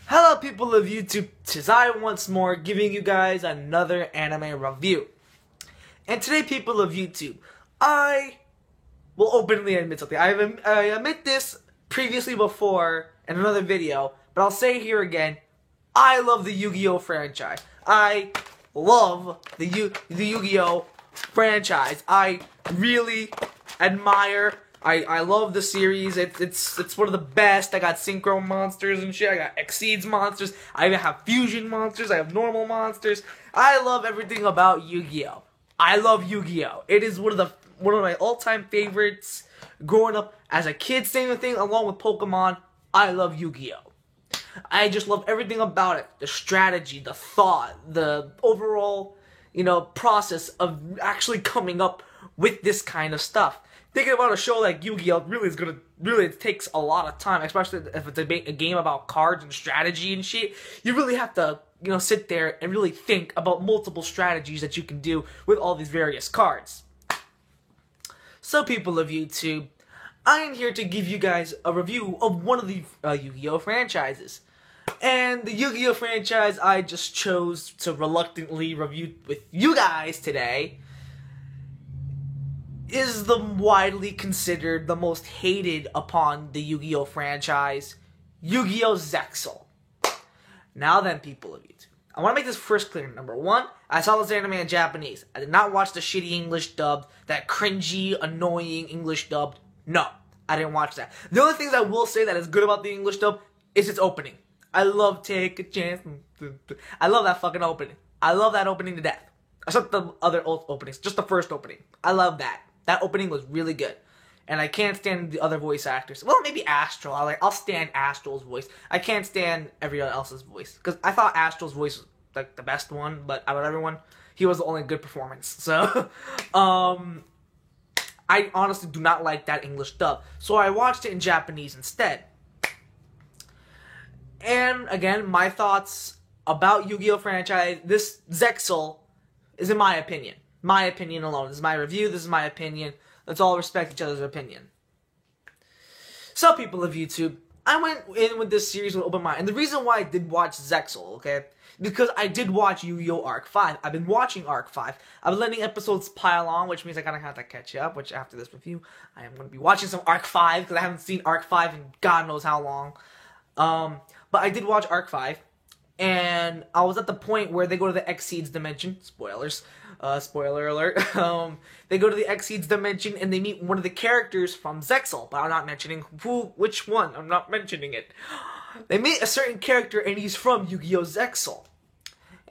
Hello people of YouTube, tis I once more giving you guys another anime review. And today people of YouTube, I will openly admit something. I admit this previously before in another video, but I'll say here again, I love the Yu-Gi-Oh franchise. I love the Yu-Gi-Oh franchise. I really admire I love the series. It's one of the best. I got synchro monsters and shit. I got Exceeds monsters. I even have fusion monsters. I have normal monsters. I love everything about Yu-Gi-Oh. I love Yu-Gi-Oh. It is one of my all-time favorites. Growing up as a kid, same thing along with Pokemon. I love Yu-Gi-Oh. I just love everything about it. The strategy, the thought, the overall, process of actually coming up with this kind of stuff. Thinking about a show like Yu-Gi-Oh! It takes a lot of time, especially if it's a game about cards and strategy and shit. You really have to, sit there and really think about multiple strategies that you can do with all these various cards. So people of YouTube, I am here to give you guys a review of one of the Yu-Gi-Oh! franchises. And the Yu-Gi-Oh! franchise I just chose to reluctantly review with you guys today is the widely considered the most hated upon the Yu-Gi-Oh! franchise, Yu-Gi-Oh! Zexal. Now then, people of YouTube, I want to make this first clear. Number one, I saw this anime in Japanese. I did not watch the shitty English dubbed, that cringy, annoying English dubbed. No, I didn't watch that. The only things I will say that is good about the English dub is its opening. I love Take a Chance. I love that fucking opening. I love that opening to death. Except the other openings, just the first opening. I love that. That opening was really good. And I can't stand the other voice actors. Well, maybe Astral. I'll stand Astral's voice. I can't stand everyone else's voice. Because I thought Astral's voice was like the best one, but out of everyone, he was the only good performance. So, I honestly do not like that English dub. So I watched it in Japanese instead. And again, my thoughts about Yu-Gi-Oh! franchise, this Zexal is in my opinion. My opinion alone. This is my review. This is my opinion. Let's all respect each other's opinion. So, people of YouTube, I went in with this series with open mind. And the reason why I did watch Zexal, okay, because I did watch Yu-Gi-Oh! Arc 5. I've been watching Arc 5. I've been letting episodes pile on, which means I kind of have to catch up, which after this review, I am going to be watching some Arc 5, because I haven't seen Arc 5 in God knows how long. But I did watch Arc 5, and I was at the point where they go to the Exceeds dimension. Spoilers. Spoiler alert. They go to the Exceeds dimension and they meet one of the characters from Zexal, but I'm not mentioning which one. I'm not mentioning it. They meet a certain character and he's from Yu-Gi-Oh! Zexal.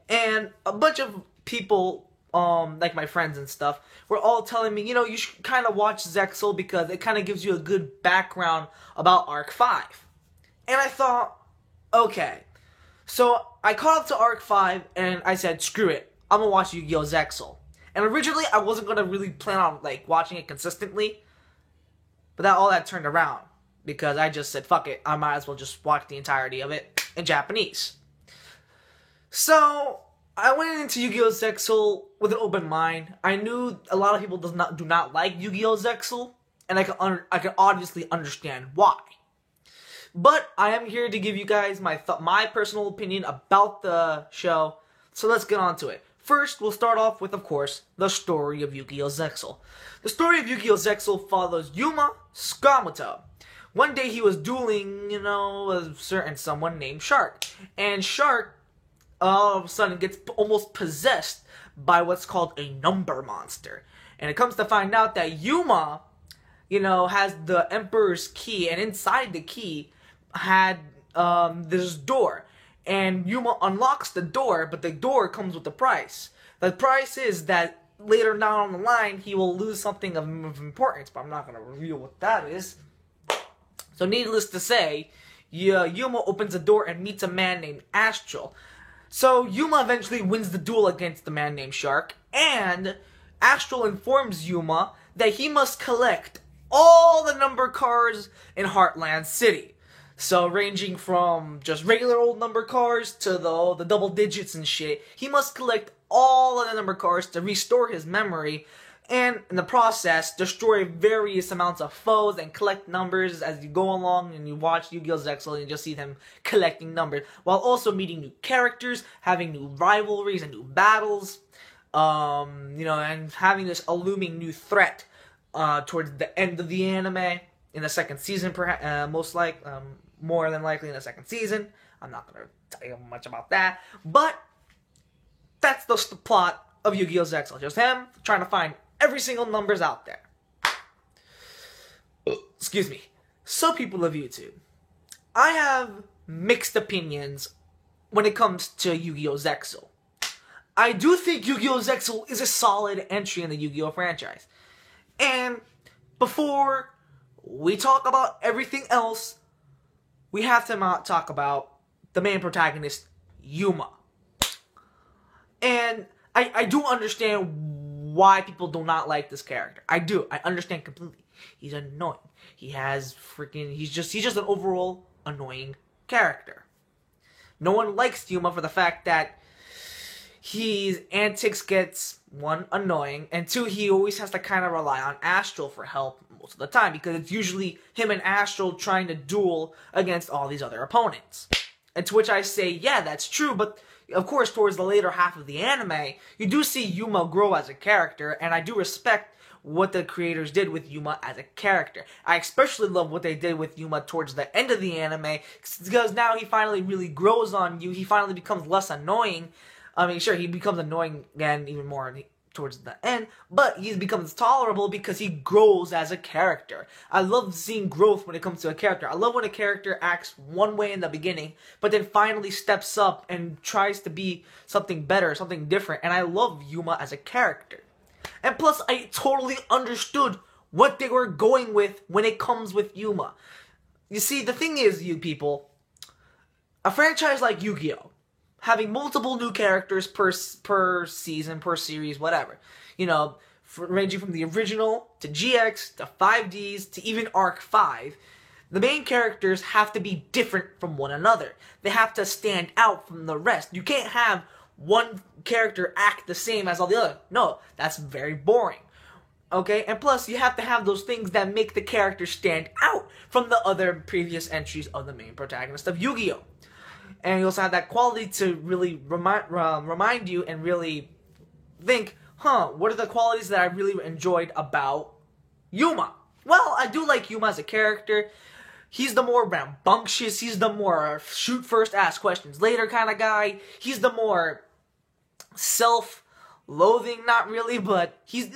And a bunch of people, like my friends and stuff, were all telling me, you should kind of watch Zexal because it kind of gives you a good background about Arc 5. And I thought, okay. So I caught up to Arc 5 and I said, screw it. I'm gonna watch Yu-Gi-Oh! Zexal. And originally, I wasn't gonna really plan on, watching it consistently. But all that turned around. Because I just said, fuck it, I might as well just watch the entirety of it in Japanese. So, I went into Yu-Gi-Oh! Zexal with an open mind. I knew a lot of people do not like Yu-Gi-Oh! Zexal. And I can obviously understand why. But, I am here to give you guys my personal opinion about the show. So, let's get on to it. First, we'll start off with, of course, the story of Yu-Gi-Oh! Zexal. The story of Yu-Gi-Oh! Zexal follows Yuma Tsukamoto. One day he was dueling, a certain someone named Shark. And Shark, all of a sudden, gets almost possessed by what's called a number monster. And it comes to find out that Yuma, has the Emperor's key. And inside the key had this door. And Yuma unlocks the door, but the door comes with a price. The price is that later down the line, he will lose something of importance, but I'm not going to reveal what that is. So needless to say, Yuma opens the door and meets a man named Astral. So Yuma eventually wins the duel against the man named Shark, and Astral informs Yuma that he must collect all the number cards in Heartland City. So, ranging from just regular old number cards to the double digits and shit, he must collect all of the number cards to restore his memory and in the process, destroy various amounts of foes and collect numbers as you go along and you watch Yu-Gi-Oh! Zexal and you just see them collecting numbers, while also meeting new characters, having new rivalries and new battles, and having this looming new threat towards the end of the anime, in the second season, more than likely in the second season. I'm not going to tell you much about that, but that's the plot of Yu-Gi-Oh! Zexal. Just him trying to find every single numbers out there. Excuse me. So, people of YouTube, I have mixed opinions when it comes to Yu-Gi-Oh! Zexal. I do think Yu-Gi-Oh! Zexal is a solid entry in the Yu-Gi-Oh! franchise. And before we talk about everything else, we have to talk about the main protagonist, Yuma. And I do understand why people do not like this character. I do. I understand completely. He's annoying. He's just an overall annoying character. No one likes Yuma for the fact that his antics gets, one, annoying, and two, he always has to kind of rely on Astral for help most of the time, because it's usually him and Astral trying to duel against all these other opponents. And to which I say, yeah, that's true, but of course, towards the later half of the anime, you do see Yuma grow as a character, and I do respect what the creators did with Yuma as a character. I especially love what they did with Yuma towards the end of the anime, because now he finally really grows on you. He finally becomes less annoying. I mean, sure, he becomes annoying again even more towards the end, but he becomes tolerable because he grows as a character. I love seeing growth when it comes to a character. I love when a character acts one way in the beginning, but then finally steps up and tries to be something better, something different, and I love Yuma as a character. And plus, I totally understood what they were going with when it comes with Yuma. You see, the thing is, you people, a franchise like Yu-Gi-Oh! Having multiple new characters per season, per series, whatever. Ranging from the original, to GX, to 5Ds, to even Arc 5. The main characters have to be different from one another. They have to stand out from the rest. You can't have one character act the same as all the other. No, that's very boring. Okay? And plus, you have to have those things that make the character stand out from the other previous entries of the main protagonist of Yu-Gi-Oh! And you also have that quality to really remind you and really think, what are the qualities that I really enjoyed about Yuma? Well, I do like Yuma as a character. He's the more rambunctious, he's the more shoot first, ask questions later kind of guy. He's the more self-loathing, not really, but he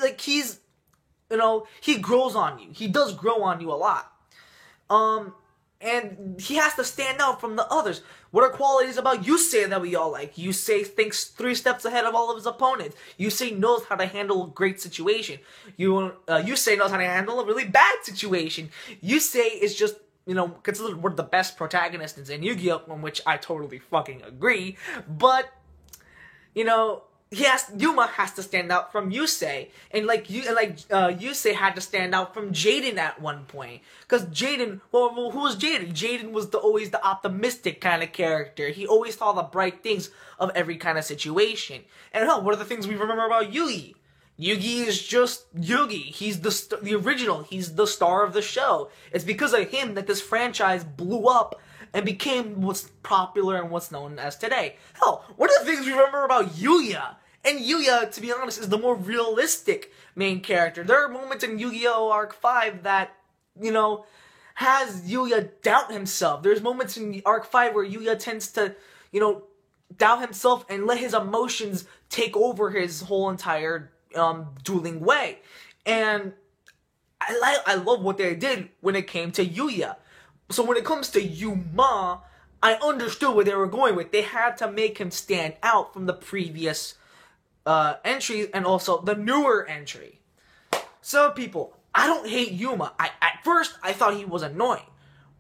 grows on you. He does grow on you a lot. And he has to stand out from the others. What are qualities about Yusei that we all like? Yusei thinks 3 steps ahead of all of his opponents. Yusei knows how to handle a great situation. Yusei knows how to handle a really bad situation. Yusei is just, considered one of the best protagonists in Yu-Gi-Oh! On which I totally fucking agree. But, Yuma has to stand out from Yusei, and Yusei had to stand out from Jaden at one point, because Jaden, well, who was Jaden? Jaden was always the optimistic kind of character. He always saw the bright things of every kind of situation. And what are the things we remember about Yugi? Yugi is just Yugi. He's the original. He's the star of the show. It's because of him that this franchise blew up and became what's popular and what's known as today. What are the things we remember about Yuya? And Yuya, to be honest, is the more realistic main character. There are moments in Yu-Gi-Oh! Arc 5 that, has Yuya doubt himself. There's moments in Arc 5 where Yuya tends to, doubt himself and let his emotions take over his whole entire dueling way. And I love what they did when it came to Yuya. So when it comes to Yuma, I understood where they were going with. They had to make him stand out from the previous entries and also the newer entry. So people, I don't hate Yuma. At first, I thought he was annoying.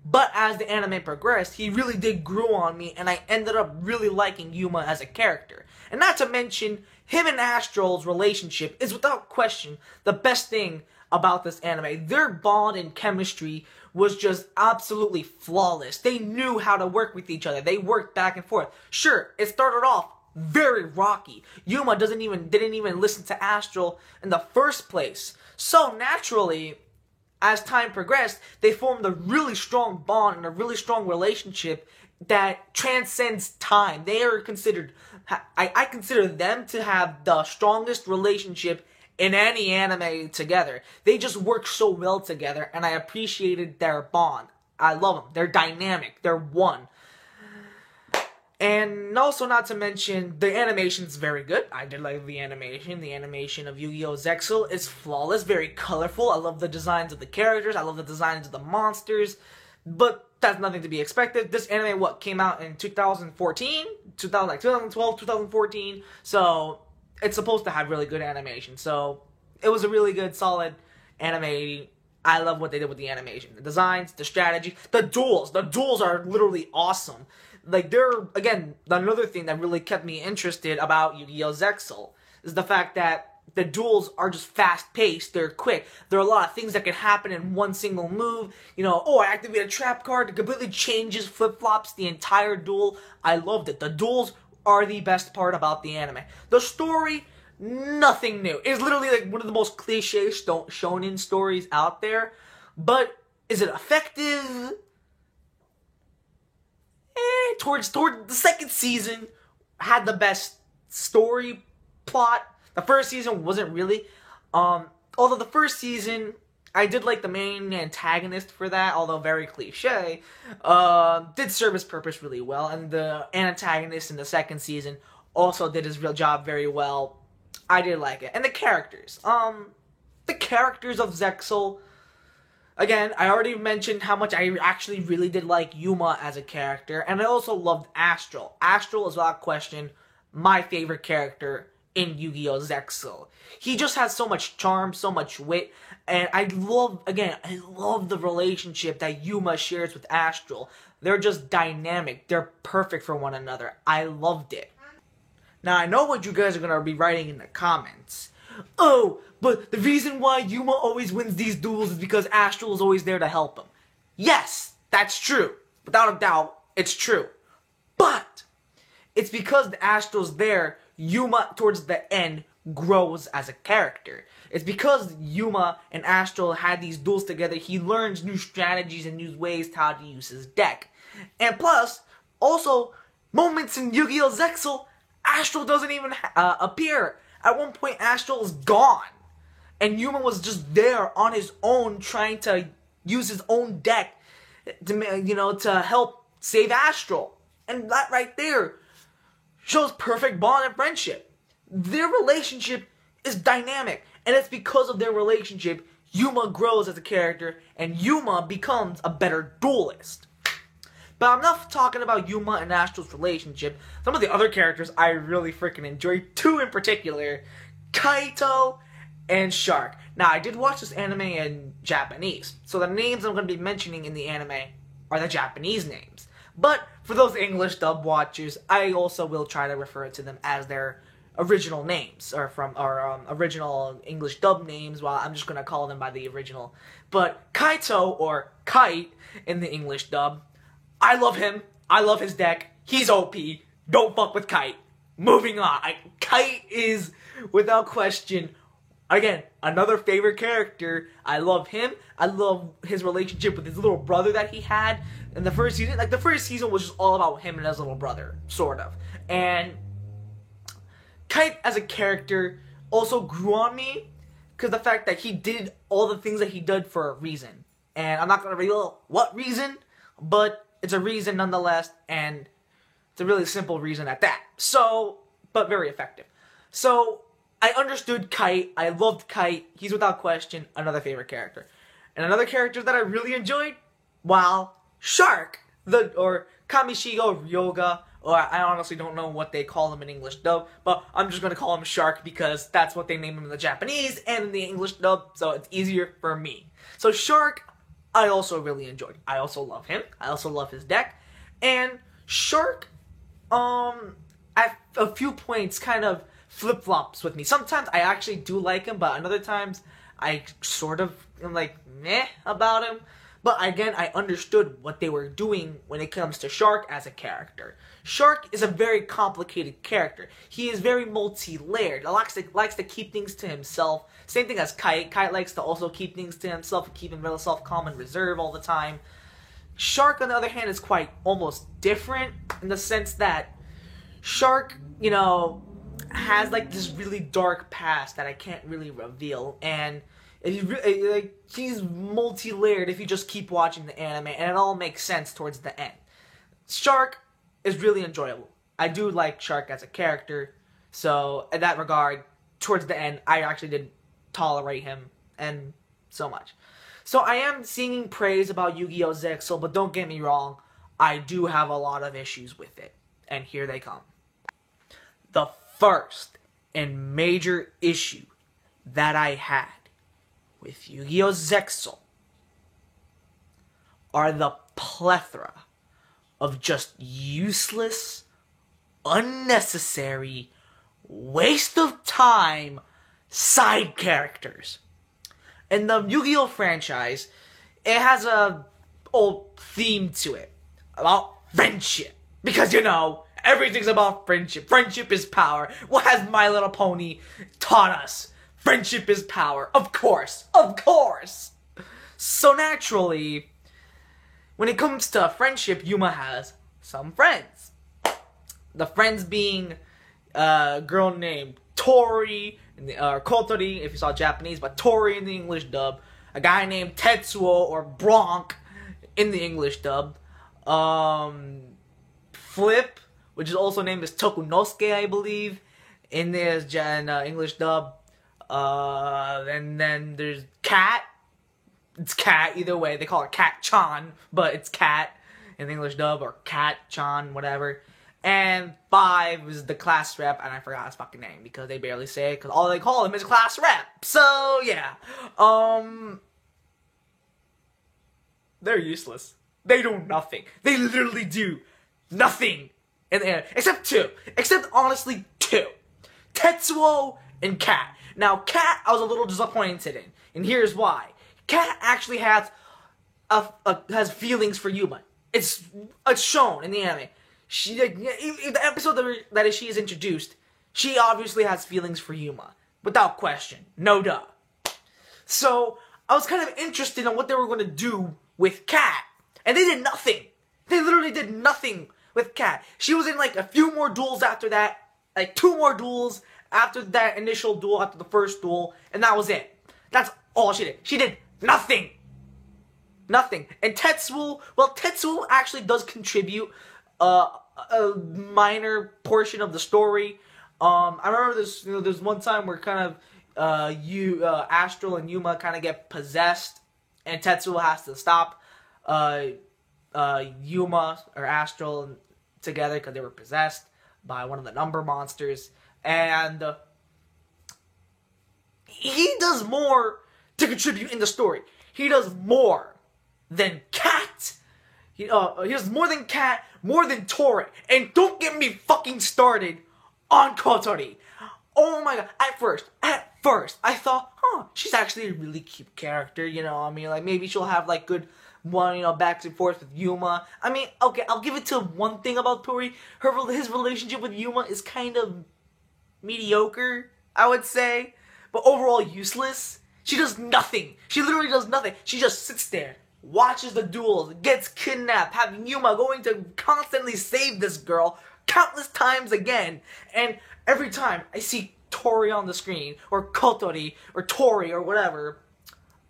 But as the anime progressed, he really did grow on me, and I ended up really liking Yuma as a character. And not to mention, him and Astral's relationship is without question the best thing about this anime. Their bond and chemistry was just absolutely flawless. They knew how to work with each other. They worked back and forth. Sure, it started off very rocky. Yuma didn't even listen to Astral in the first place. So naturally, as time progressed, they formed a really strong bond and a really strong relationship that transcends time. They are considered, I consider them to have the strongest relationship in any anime together. They just work so well together, and I appreciated their bond. I love them. They're dynamic. They're one. And also, not to mention, the animation's very good. I did like the animation. The animation of Yu-Gi-Oh! Zexal is flawless, very colorful. I love the designs of the characters. I love the designs of the monsters. But that's nothing to be expected. This anime, came out in 2014? 2012, 2014. So, it's supposed to have really good animation. So, it was a really good, solid anime. I love what they did with the animation. The designs, the strategy, the duels. The duels are literally awesome. Like, they're, again, another thing that really kept me interested about Yu-Gi-Oh! Zexal is the fact that the duels are just fast-paced, they're quick. There are a lot of things that can happen in one single move. You know, I activate a trap card, it completely changes, flip-flops the entire duel. I loved it. The duels are the best part about the anime. The story, nothing new. It's literally like one of the most cliche shonen stories out there. But is it effective? Towards the second season had the best story plot. The first season wasn't really. Although the first season, I did like the main antagonist for that, although very cliche, did serve his purpose really well. And the antagonist in the second season also did his real job very well. I did like it. And the characters. The characters of Zexal. Again, I already mentioned how much I actually really did like Yuma as a character, and I also loved Astral. Astral is without question my favorite character in Yu-Gi-Oh! Zexal. He just has so much charm, so much wit, and I love the relationship that Yuma shares with Astral. They're just dynamic. They're perfect for one another. I loved it. Now, I know what you guys are going to be writing in the comments. Oh, but the reason why Yuma always wins these duels is because Astral is always there to help him. Yes, that's true. Without a doubt, it's true. But it's because the Astral's there, Yuma, towards the end, grows as a character. It's because Yuma and Astral had these duels together, he learns new strategies and new ways how to use his deck. And plus, also, moments in Yu-Gi-Oh! Zexal, Astral doesn't even appear. At one point, Astral is gone. And Yuma was just there on his own, trying to use his own deck to help save Astral. And that right there shows perfect bond and friendship. Their relationship is dynamic. And it's because of their relationship, Yuma grows as a character, and Yuma becomes a better duelist. But I'm not talking about Yuma and Astral's relationship. Some of the other characters I really freaking enjoy. Two in particular. Kaito and Shark. Now, I did watch this anime in Japanese. So the names I'm going to be mentioning in the anime are the Japanese names. But for those English dub watchers, I also will try to refer to them as their original names. Or original English dub names, while I'm just going to call them by the original. But Kaito, or Kite in the English dub, I love him. I love his deck. He's OP. Don't fuck with Kite. Moving on. Kite is, without question, again, another favorite character. I love him. I love his relationship with his little brother that he had in the first season. Like, the first season was just all about him and his little brother, sort of. And Kite, as a character, also grew on me because the fact that he did all the things that he did for a reason. And I'm not going to reveal what reason, but it's a reason nonetheless, and it's a really simple reason at that. So, but very effective. So, I understood Kite. I loved Kite. He's without question another favorite character. And another character that I really enjoyed, Shark, or Kamishigo Ryoga, or I honestly don't know what they call him in English dub, but I'm just going to call him Shark because that's what they name him in the Japanese and in the English dub, so it's easier for me. So Shark, I also really enjoyed. I also love him. I also love his deck. And Shark, at a few points, kind of flip-flops with me. Sometimes I actually do like him, but other times I sort of am like, meh about him. But again, I understood what they were doing when it comes to Shark as a character. Shark is a very complicated character. He is very multi-layered. He likes to keep things to himself. Same thing as Kite. Kite likes to also keep things to himself and keep himself calm and reserved all the time. Shark, on the other hand, is quite almost different in the sense that Shark, you know, has like this really dark past that I can't really reveal, and he's multi-layered if you just keep watching the anime, and it all makes sense towards the end. Shark is really enjoyable. I do like Shark as a character, so in that regard, towards the end, I actually did tolerate him, and so much. So I am singing praise about Yu-Gi-Oh! Zexal, but don't get me wrong, I do have a lot of issues with it, and here they come. The first and major issue that I had with Yu-Gi-Oh! Zexal are the plethora of just useless, unnecessary, waste of time side characters. In the Yu-Gi-Oh! Franchise, it has a old theme to it about friendship. Because, you know, everything's about friendship. Friendship is power. What has My Little Pony taught us? Friendship is power. Of course. Of course. So naturally, when it comes to friendship, Yuma has some friends. The friends being a girl named Tori, or Kotori if you saw Japanese, but Tori in the English dub. A guy named Tetsuo or Bronk in the English dub. Flip, which is also named as Tokunosuke, I believe, in the English dub. And then there's Cat. It's Cat, either way. They call her Cat-chan, but it's Cat in the English dub, or Cat-chan, whatever. And 5 is the class rep, and I forgot his fucking name, because they barely say it, because all they call him is class rep. So, yeah. They're useless. They do nothing. They literally do nothing in the end. Except 2. Except, honestly, 2. Tetsuo and Cat. Now, Cat, I was a little disappointed in, and here's why. Cat actually has feelings for Yuma. It's shown in the anime. She, in the episode that she is introduced, she obviously has feelings for Yuma. Without question. No duh. So, I was kind of interested in what they were going to do with Cat. And they did nothing. They literally did nothing with Cat. She was in like a few more duels after that. Like 2 more duels after that initial duel, after the first duel. And that was it. That's all she did. She did nothing. Nothing. And Tetsuo, well, Tetsuo actually does contribute a minor portion of the story. I remember there's one time where kind of Astral and Yuma kind of get possessed, and Tetsuo has to stop Yuma or Astral together because they were possessed by one of the number monsters, and he does more to contribute in the story. He does more than Cat. He does more than Cat, more than Tori. And don't get me fucking started on Kotori. Oh my god. At first, I thought, she's actually a really cute character, you know. I mean, like, maybe she'll have, like, good one, you know, back and forth with Yuma. I mean, okay, I'll give it to one thing about Tori. His relationship with Yuma is kind of mediocre, I would say. But overall useless. She does nothing. She literally does nothing. She just sits there, watches the duels, gets kidnapped, having Yuma going to constantly save this girl countless times again. And every time I see Tori on the screen, or Kotori, or Tori, or whatever,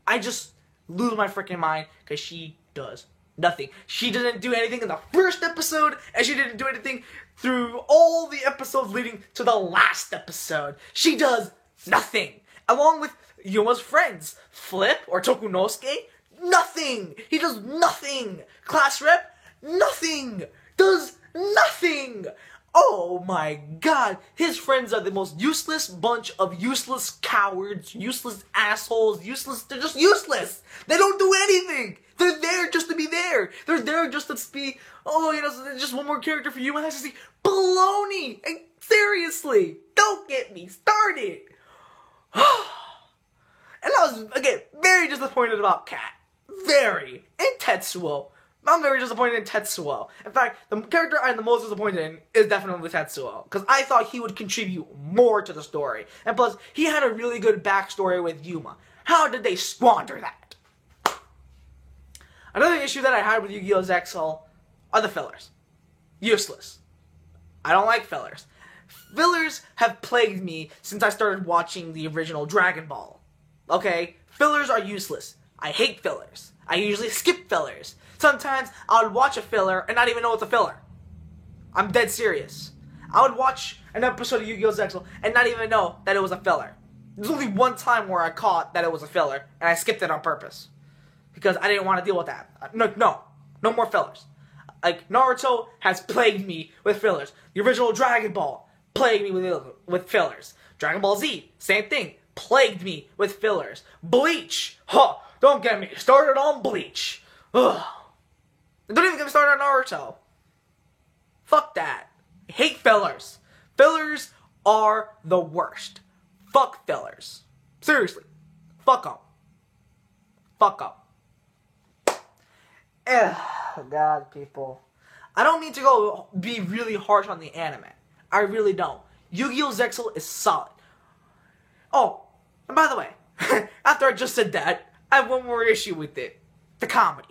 I just lose my freaking mind, because she does nothing. She didn't do anything in the first episode, and she didn't do anything through all the episodes leading to the last episode. She does nothing. Along with Yuma's friends, Flip, or Tokunosuke, nothing. He does nothing. Class rep, nothing. Does nothing. Oh my god. His friends are the most useless bunch of useless cowards, useless assholes, they're just useless. They don't do anything. They're there just to be there. They're there just to be, just one more character for you. And I just see baloney. And seriously, don't get me started. And I was, again, very disappointed about Cat. Very. And Tetsuo. I'm very disappointed in Tetsuo. In fact, the character I'm the most disappointed in is definitely Tetsuo. Because I thought he would contribute more to the story. And plus, he had a really good backstory with Yuma. How did they squander that? Another issue that I had with Yu-Gi-Oh! Zexal are the fillers. Useless. I don't like fillers. Fillers have plagued me since I started watching the original Dragon Ball. Okay? Fillers are useless. I hate fillers. I usually skip fillers. Sometimes I would watch a filler and not even know it's a filler. I'm dead serious. I would watch an episode of Yu-Gi-Oh! Zexal and not even know that it was a filler. There's only one time where I caught that it was a filler, and I skipped it on purpose. Because I didn't want to deal with that. No more fillers. Like, Naruto has plagued me with fillers. The original Dragon Ball plagued me with fillers. Dragon Ball Z, same thing, plagued me with fillers. Bleach, don't get me started on Bleach. Ugh. Don't even get me started on Naruto. Fuck that. I hate fillers. Fillers are the worst. Fuck fillers. Seriously. Fuck them. Fuck them. God, people. I don't mean to go be really harsh on the anime. I really don't. Yu-Gi-Oh! Zexal is solid. Oh, and by the way, after I just said that, I have one more issue with it. The comedy.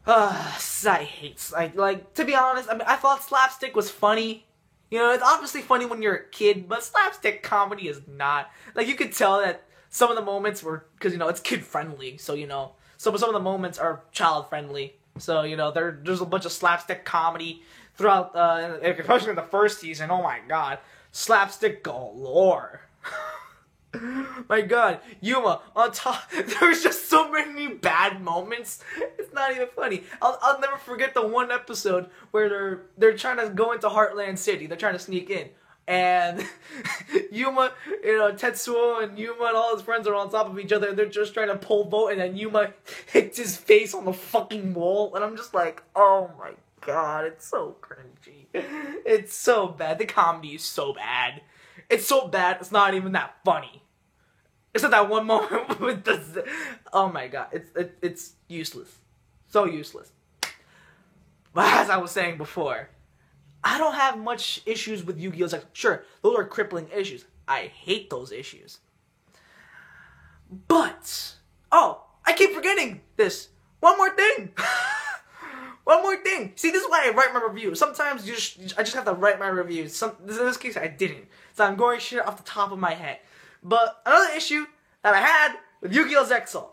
I hate, like, to be honest, I mean, I thought slapstick was funny. You know, it's obviously funny when you're a kid, but slapstick comedy is not. Like, you could tell that some of the moments were, because, you know, it's kid-friendly, so, you know, some of the moments are child-friendly. So, you know, there's a bunch of slapstick comedy throughout, especially in the first season. Oh my god. Slapstick galore. My god, Yuma on top. There's just so many bad moments. It's not even funny. I'll never forget the one episode where they're trying to go into Heartland City. They're trying to sneak in, and Yuma, you know, Tetsuo and Yuma and all his friends are on top of each other. And they're just trying to pole vault, and then Yuma hits his face on the fucking wall, and I'm just like, oh my god, it's so cringy. It's so bad. The comedy is so bad. It's so bad. It's not even that funny. Except that one moment with the... Oh my god. It's useless. So useless. But as I was saying before, I don't have much issues with Yu-Gi-Oh! Zexal. Sure, those are crippling issues. I hate those issues. But... Oh, I keep forgetting this. One more thing. One more thing. See, this is why I write my reviews. Sometimes I just have to write my reviews. In this case, I didn't. So I'm going shit off the top of my head. But another issue that I had with Yu-Gi-Oh! Zexal.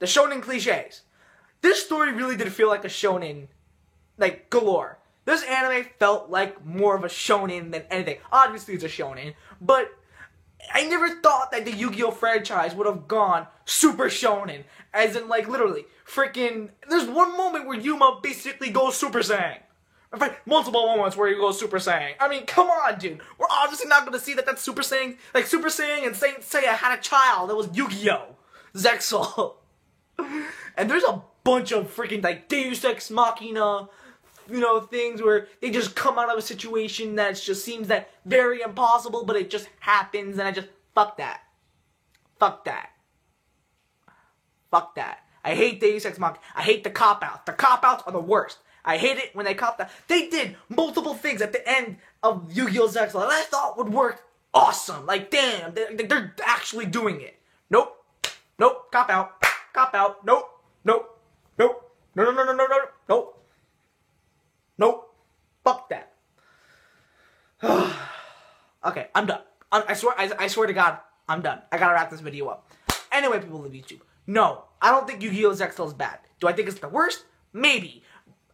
The shonen cliches. This story really did feel like a shonen, like, galore. This anime felt like more of a shonen than anything. Obviously, it's a shonen. But I never thought that the Yu-Gi-Oh! Franchise would have gone super shonen. As in, like, literally, freaking... There's one moment where Yuma basically goes Super Saiyan. In fact, multiple moments where he goes Super Saiyan. I mean, come on, dude. We're obviously not going to see that that's Super Saiyan. Like, Super Saiyan and Saint Seiya had a child that was Yu-Gi-Oh! Zexal. And there's a bunch of freaking, like, Deus Ex Machina, you know, things where they just come out of a situation that just seems that very impossible, but it just happens, and I just, fuck that. Fuck that. Fuck that. I hate Deus Ex Machina. I hate the cop-outs. The cop-outs are the worst. I hate it when they cop out. They did multiple things at the end of Yu-Gi-Oh! Zexal that I thought would work awesome. Like, damn, they're actually doing it. Nope. Nope. Cop out. Cop out. Nope. Nope. Nope. No. Nope. Nope. Fuck that. Okay, I'm done. I swear to God, I'm done. I gotta wrap this video up. Anyway, people of YouTube. No, I don't think Yu-Gi-Oh! Zexal is bad. Do I think it's the worst? Maybe.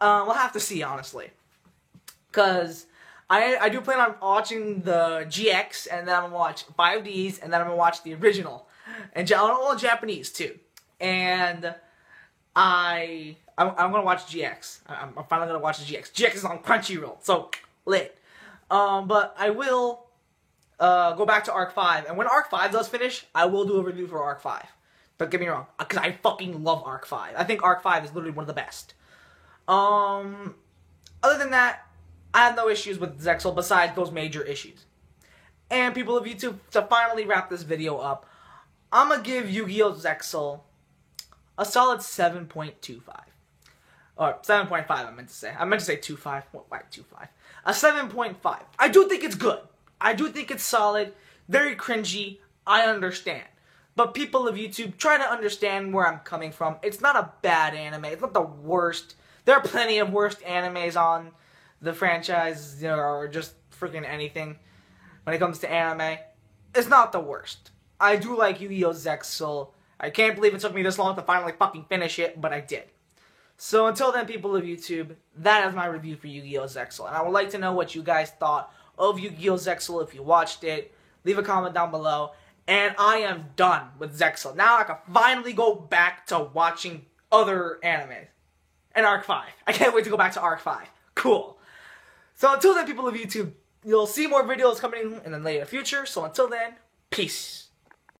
We'll have to see, honestly. Because I do plan on watching the GX, and then I'm going to watch 5Ds, and then I'm going to watch the original. And all Japanese, too. And I'm going to watch GX. I'm finally going to watch the GX. GX is on Crunchyroll, so lit. But I will go back to Arc 5. And when Arc 5 does finish, I will do a review for Arc 5. Don't get me wrong, because I fucking love Arc 5. I think Arc 5 is literally one of the best. Other than that, I have no issues with Zexal besides those major issues. And people of YouTube, to finally wrap this video up, I'm going to give Yu-Gi-Oh! Zexal a solid 7.25. Or 7.5, I meant to say. I meant to say 2.5. Why 2.5? A 7.5. I do think it's good. I do think it's solid. Very cringy. I understand. But people of YouTube, try to understand where I'm coming from. It's not a bad anime. It's not the worst. There are plenty of worst animes on the franchise, you know, or just freaking anything when it comes to anime. It's not the worst. I do like Yu-Gi-Oh! Zexal. I can't believe it took me this long to finally fucking finish it, but I did. So until then, people of YouTube, that is my review for Yu-Gi-Oh! Zexal. And I would like to know what you guys thought of Yu-Gi-Oh! Zexal if you watched it. Leave a comment down below. And I am done with Zexal. Now I can finally go back to watching other animes. And Arc 5. I can't wait to go back to Arc 5. Cool. So until then, people of YouTube, you'll see more videos coming in the later future. So until then, peace.